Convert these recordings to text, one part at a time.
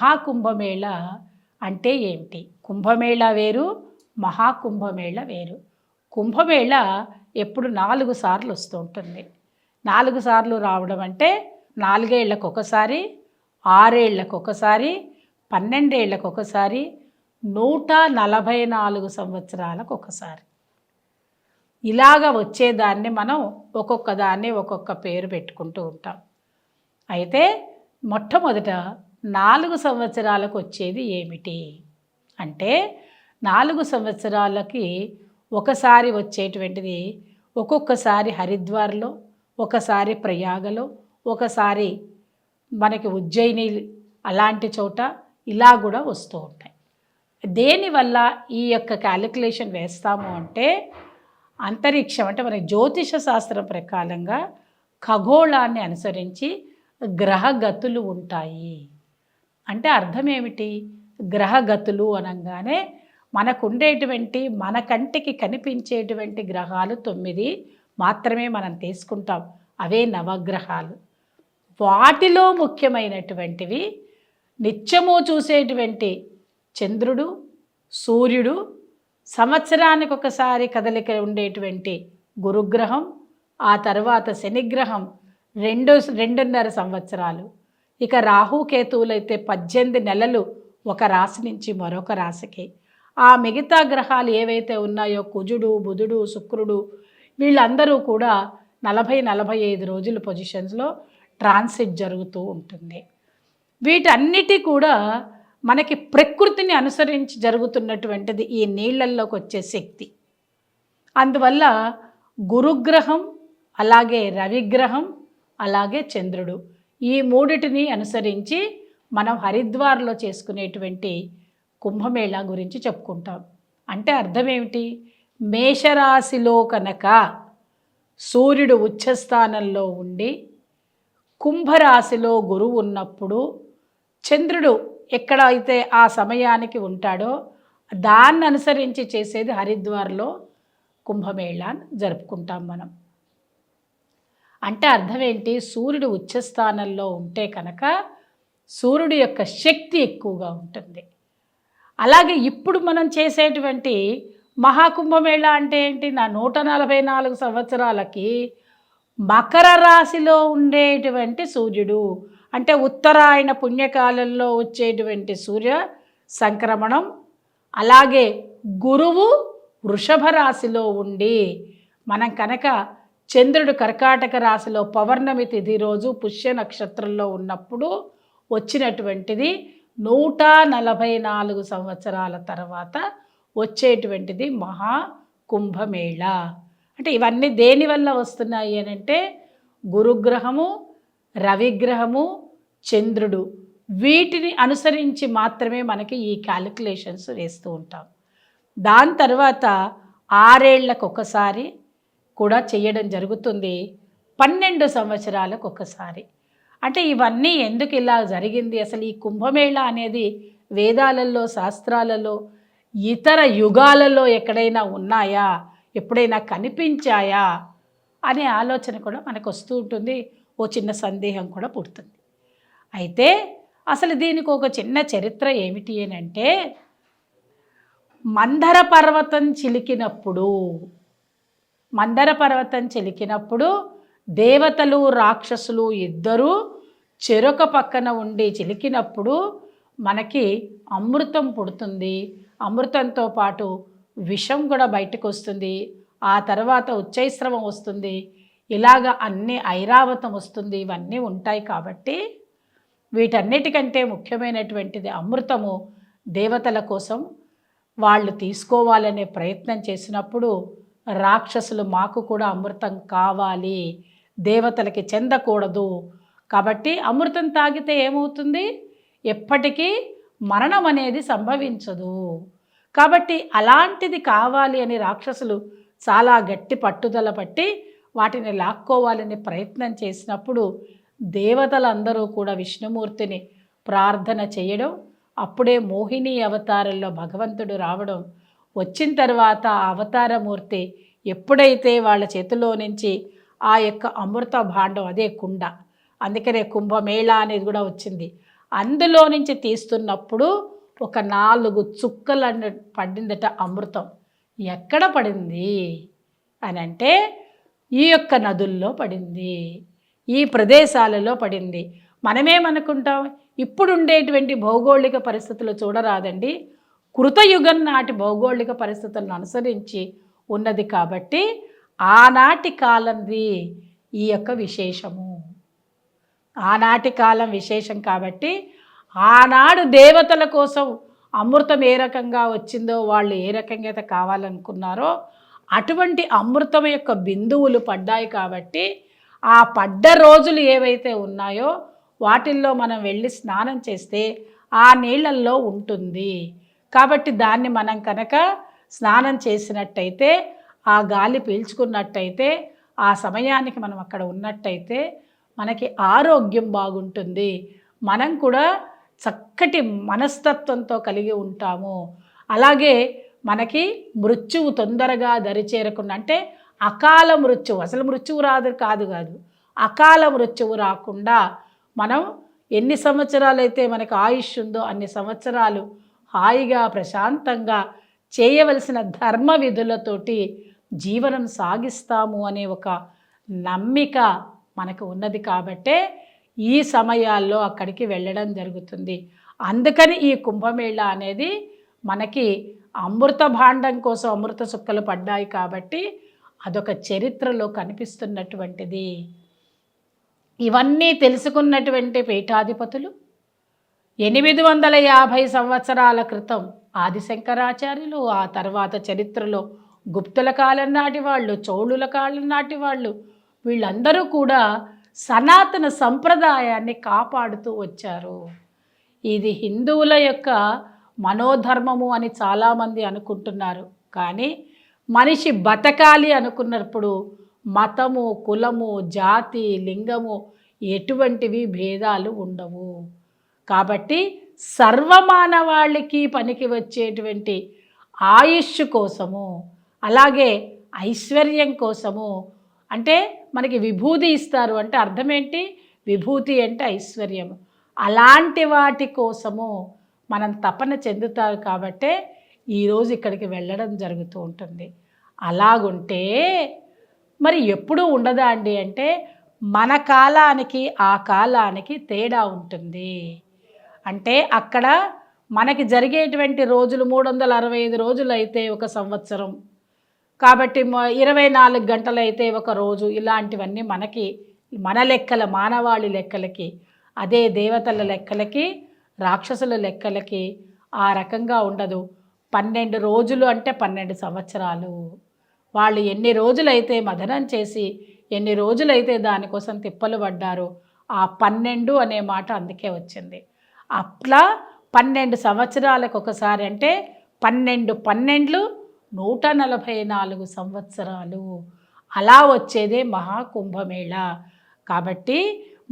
మహాకుంభమేళ అంటే ఏమిటి? కుంభమేళ వేరు, మహాకుంభమేళ వేరు. కుంభమేళ ఎప్పుడు 4 సార్లు వస్తూ ఉంటుంది. 4 సార్లు రావడం అంటే 4 ఏళ్లకు ఒకసారి, 6 ఏళ్లకు ఒకసారి, 12 ఏళ్లకు ఒకసారి, 144 సంవత్సరాలకు ఒకసారి. ఇలాగ వచ్చేదాన్ని మనం ఒక్కొక్క దాన్ని ఒక్కొక్క పేరు పెట్టుకుంటూ ఉంటాం. అయితే మొట్టమొదట 4 సంవత్సరాలకు వచ్చేది ఏమిటి అంటే 4 సంవత్సరాలకి ఒకసారి వచ్చేటువంటిది ఒక్కొక్కసారి హరిద్వార్లో, ఒకసారి ప్రయాగలో, ఒకసారి మనకి ఉజ్జయిని అలాంటి చోట ఇలా కూడా వస్తూ ఉంటాయి. దేనివల్ల ఈ యొక్క క్యాలిక్యులేషన్ వేస్తాము అంటే అంతరిక్షం అంటే మన జ్యోతిష శాస్త్రం ప్రకారంగా ఖగోళాన్ని అనుసరించి గ్రహగతులు ఉంటాయి. అంటే అర్థం ఏమిటి? గ్రహగతులు అనగానే మనకు ఉండేటువంటి మన కంటికి కనిపించేటువంటి గ్రహాలు 9 మాత్రమే మనం తీసుకుంటాం. అవే నవగ్రహాలు. వాటిలో ముఖ్యమైనటువంటివి నిత్యము చూసేటువంటి చంద్రుడు, సూర్యుడు, సంవత్సరానికి ఒకసారి కదలిక ఉండేటువంటి గురుగ్రహం, ఆ తర్వాత శనిగ్రహం 2.5 సంవత్సరాలు. ఇక రాహుకేతువులైతే 18 నెలలు ఒక రాశి నుంచి మరొక రాశికి. ఆ మిగతా గ్రహాలు ఏవైతే ఉన్నాయో కుజుడు, బుధుడు, శుక్రుడు వీళ్ళందరూ కూడా 40-45 రోజుల పొజిషన్స్లో ట్రాన్సిట్ జరుగుతూ ఉంటుంది. వీటన్నిటి కూడా మనకి ప్రకృతిని అనుసరించి జరుగుతున్నటువంటిది ఈ నీళ్ళల్లోకి వచ్చే శక్తి. అందువల్ల గురుగ్రహం, అలాగే రవిగ్రహం, అలాగే చంద్రుడు ఈ మూడిటిని అనుసరించి మనం హరిద్వార్లో చేసుకునేటువంటి కుంభమేళ గురించి చెప్పుకుంటాం. అంటే అర్థం ఏమిటి? మేషరాశిలో కనుక సూర్యుడు ఉచ్చస్థానంలో ఉండి కుంభరాశిలో గురువు ఉన్నప్పుడు చంద్రుడు ఎక్కడైతే ఆ సమయానికి ఉంటాడో దాన్ని అనుసరించి చేసేది హరిద్వార్లో కుంభమేళాన్ని జరుపుకుంటాం మనం. అంటే అర్థం ఏంటి? సూర్యుడు ఉచ్చస్థానంలో ఉంటే కనుక సూర్యుడి యొక్క శక్తి ఎక్కువగా ఉంటుంది. అలాగే ఇప్పుడు మనం చేసేటువంటి మహాకుంభమేళ అంటే ఏంటి? నా 144 సంవత్సరాలకి మకర రాశిలో ఉండేటువంటి సూర్యుడు అంటే ఉత్తరాయణ పుణ్యకాలంలో వచ్చేటువంటి సూర్య సంక్రమణం, అలాగే గురువు వృషభ రాశిలో ఉండి మనం కనుక చంద్రుడు కర్కాటక రాశిలో పౌర్ణమి తిథి రోజు పుష్య నక్షత్రంలో ఉన్నప్పుడు వచ్చినటువంటిది 144 సంవత్సరాల తర్వాత వచ్చేటువంటిది మహాకుంభమేళ. అంటే ఇవన్నీ దేనివల్ల వస్తున్నాయి అని అంటే గురుగ్రహము, రవిగ్రహము, చంద్రుడు వీటిని అనుసరించి మాత్రమే మనకి ఈ క్యాలిక్యులేషన్స్ వేస్తూ ఉంటాం. దాని తర్వాత 6 ఏళ్లకు ఒకసారి కూడా చేయడం జరుగుతుంది, 12 సంవత్సరాలకు ఒకసారి. అంటే ఇవన్నీ ఎందుకు ఇలా జరిగింది? అసలు ఈ కుంభమేళ అనేది వేదాలలో, శాస్త్రాలలో, ఇతర యుగాలలో ఎక్కడైనా ఉన్నాయా, ఎప్పుడైనా కనిపించాయా అనే ఆలోచన కూడా మనకు వస్తూ ఉంటుంది. ఓ చిన్న సందేహం కూడా పుడుతుంది. అయితే అసలు దీనికి ఒక చిన్న చరిత్ర ఏమిటి అని అంటే మందర పర్వతం చిలికినప్పుడు దేవతలు రాక్షసులు ఇద్దరూ చెరొక పక్కన ఉండి చిలికినప్పుడు మనకి అమృతం పుడుతుంది. అమృతంతో పాటు విషం కూడా బయటకు వస్తుంది. ఆ తర్వాత ఉచ్చైస్రవం వస్తుంది. ఇలాగ అన్ని ఐరావతం వస్తుంది. ఇవన్నీ ఉంటాయి. కాబట్టి వీటన్నిటికంటే ముఖ్యమైనటువంటిది అమృతము. దేవతల కోసం వాళ్ళు తీసుకోవాలనే ప్రయత్నం చేసినప్పుడు రాక్షసులు మాకు కూడా అమృతం కావాలి, దేవతలకి చెందకూడదు, కాబట్టి అమృతం తాగితే ఏమవుతుంది? ఎప్పటికీ మరణం అనేది సంభవించదు. కాబట్టి అలాంటిది కావాలి అని రాక్షసులు చాలా గట్టి పట్టుదల పట్టి వాటిని లాక్కోవాలని ప్రయత్నం చేసినప్పుడు దేవతలందరూ కూడా విష్ణుమూర్తిని ప్రార్థన చేయడం, అప్పుడే మోహిని అవతారంలో భగవంతుడు రావడం, వచ్చిన తర్వాత ఆ అవతారమూర్తి ఎప్పుడైతే వాళ్ళ చేతిలో నుంచి ఆ యొక్క అమృత భాండం, అదే కుండ, అందుకనే కుంభమేళ అనేది కూడా వచ్చింది. అందులో నుంచి తీస్తున్నప్పుడు ఒక 4 చుక్కలు పడిందట అమృతం. ఎక్కడ పడింది అని అంటే ఈ యొక్క నదుల్లో పడింది, ఈ ప్రదేశాలలో పడింది. మనమేమనుకుంటాం, ఇప్పుడు ఉండేటువంటి భౌగోళిక పరిస్థితులు చూడరాదండి, కృతయుగం నాటి భౌగోళిక పరిస్థితులను అనుసరించి ఉన్నది కాబట్టి ఆనాటి కాలంది ఈ యొక్క విశేషము. ఆనాటి కాలం విశేషం కాబట్టి ఆనాడు దేవతల కోసం అమృతం ఏ రకంగా వచ్చిందో, వాళ్ళు ఏ రకంగా అయితే కావాలనుకున్నారో అటువంటి అమృతం యొక్క బిందువులు పడ్డాయి కాబట్టి ఆ పడ్డ రోజులు ఏవైతే ఉన్నాయో వాటిల్లో మనం వెళ్ళి స్నానం చేస్తే ఆ నీళ్ళల్లో ఉంటుంది. కాబట్టి దాన్ని మనం కనుక స్నానం చేసినట్టయితే, ఆ గాలి పీల్చుకున్నట్టయితే, ఆ సమయానికి మనం అక్కడ ఉన్నట్టయితే మనకి ఆరోగ్యం బాగుంటుంది. మనం కూడా చక్కటి మనస్తత్వంతో కలిగి ఉంటాము. అలాగే మనకి మృత్యువు తొందరగా దరిచేరకుండా, అంటే అకాల మృత్యువు, అసలు మృత్యువు రాదు కాదు అకాల మృత్యువు రాకుండా మనం ఎన్ని సంవత్సరాలు అయితే మనకు ఆయుష్ ఉందో అన్ని సంవత్సరాలు హాయిగా ప్రశాంతంగా చేయవలసిన ధర్మ విధులతోటి జీవనం సాగిస్తాము అనే ఒక నమ్మిక మనకు ఉన్నది కాబట్టే ఈ సమయాల్లో అక్కడికి వెళ్ళడం జరుగుతుంది. అందుకని ఈ కుంభమేళ అనేది మనకి అమృత భాండం కోసం అమృత సుక్కలు పడ్డాయి కాబట్టి అదొక చరిత్రలో కనిపిస్తున్నటువంటిది. ఇవన్నీ తెలుసుకున్నటువంటి పీఠాధిపతులు 850 సంవత్సరాల క్రితం ఆదిశంకరాచార్యులు, ఆ తర్వాత చరిత్రలో గుప్తుల కాలం నాటి వాళ్ళు, చోళుల కాలం నాటి వాళ్ళు, వీళ్ళందరూ కూడా సనాతన సంప్రదాయాన్ని కాపాడుతూ వచ్చారు. ఇది హిందువుల యొక్క మనోధర్మము అని చాలామంది అనుకుంటున్నారు. కానీ మనిషి బతకాలి అనుకున్నప్పుడు మతము, కులము, జాతి, లింగము ఎటువంటివి భేదాలు ఉండవు. కాబట్టి సర్వమానవాళికి పనికి వచ్చేటువంటి ఆయుష్ కోసము, అలాగే ఐశ్వర్యం కోసము, అంటే మనకి విభూతి ఇస్తారు అంటే అర్థం ఏంటి, విభూతి అంటే ఐశ్వర్యం, అలాంటి వాటి కోసము మనం తపన చెందుతారు కాబట్టే ఈరోజు ఇక్కడికి వెళ్ళడం జరుగుతూ ఉంటుంది. అలాగుంటే మరి ఎప్పుడూ ఉండదా అండి అంటే మన కాలానికి ఆ కాలానికి తేడా ఉంటుంది. అంటే అక్కడ మనకి జరిగేటువంటి రోజులు 365 రోజులు అయితే ఒక సంవత్సరం, కాబట్టి 24 గంటలు అయితే ఒక రోజు, ఇలాంటివన్నీ మనకి మన లెక్కల మానవాళి లెక్కలకి, అదే దేవతల లెక్కలకి రాక్షసుల లెక్కలకి ఆ రకంగా ఉండదు. 12 రోజులు అంటే 12 సంవత్సరాలు. వాళ్ళు ఎన్ని రోజులైతే మదనం చేసి ఎన్ని రోజులైతే దానికోసం తిప్పలు పడ్డారో ఆ 12 అనే మాట అందుకే వచ్చింది. అట్లా 12 సంవత్సరాలకు ఒకసారి, అంటే 12 144 సంవత్సరాలు అలా వచ్చేదే మహాకుంభమేళ. కాబట్టి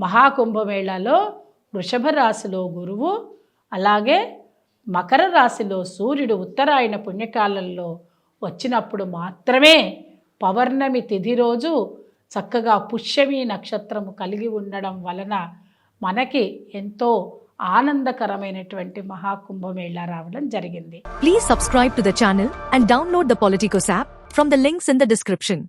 మహాకుంభమేళలో వృషభ రాశిలో గురువు, అలాగే మకర రాశిలో సూర్యుడు ఉత్తరాయణ పుణ్యకాలంలో వచ్చినప్పుడు మాత్రమే పౌర్ణమి తిథి రోజు చక్కగా పుష్యమి నక్షత్రము కలిగి ఉండడం వలన మనకి ఎంతో ఆనందకరమైనటువంటి మహాకుంభమేళ రావడం జరిగింది. Please subscribe to the channel and download the Politicos app from the links in the description.